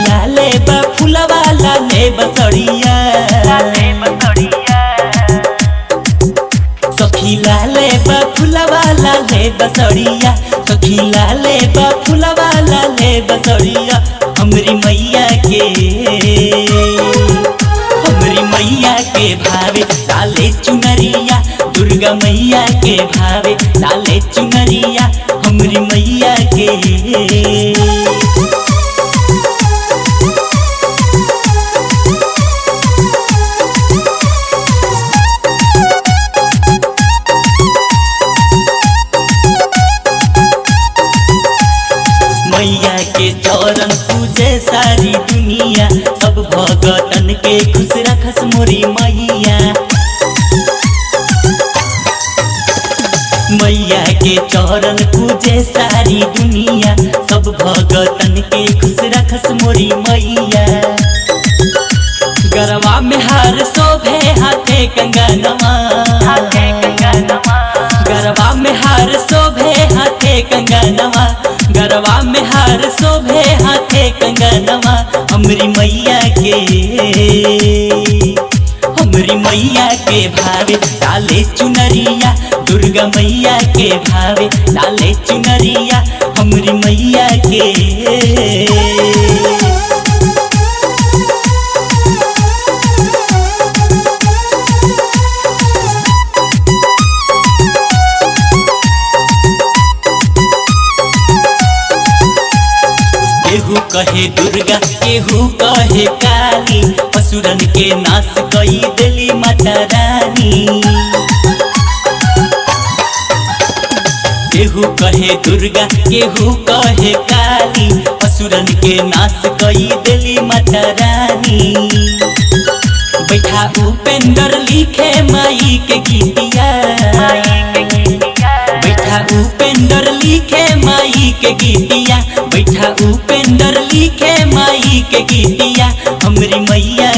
लाले बा फुलवा लाले बसड़िया सखी लाले बा फुलवा लाले बसड़िया सखी लाले बा फुलवा लाले बसड़िया हमरी मैया के भावे लाले चुनरिया दुर्गा मैया के भावे लाले चुनरिया हमरी मैया के। मैया के चरण पूजे सारी दुनिया सब भगतन के खुश रखस मोरी मैया। मैया के चरण पूजे सारी दुनिया सब भगतन के खुश रखस मोरी मैया। गरबा में हार शोभे हाथे कंगनवा गरबा में हार शोभे हाथे कंगनवा गरबा में हार शोभे हाथे कंगनवा हमरी मैया के भावे लाले चुनरिया दुर्गा मैया के भावे लाले चुनरिया हमरी मैया के। केहू कहे दुर्गा केहू कहे काली असुरन के नाश कई देली माता रानी। केहू कहे दुर्गा केहू कहे काली असुरन के नाश कई देली माता रानी। बैठा उपेंद्र लिखे माई के गीतिया बैठा उपेंद्र लिखे माई के गीतिया बैठा उपेंद्र लिखे माई के गीतिया हमरी मैया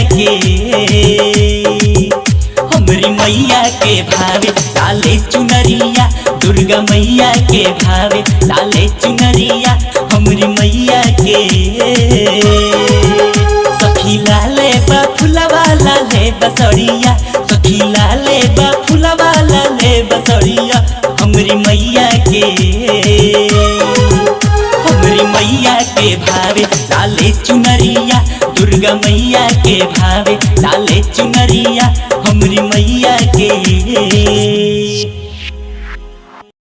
के भावे लाले चुनरिया दुर्गा मैया के भावे लाले चुनरिया हमरी मैया के। सखी लाले बा फुलवा लाले बसड़िया सखी लाले बा फुलवा लाले बसड़िया हमरी मैया के भावे लाले चुनरिया दुर्गा मैया के भावे लाले चुनरिया हमरी मैया के।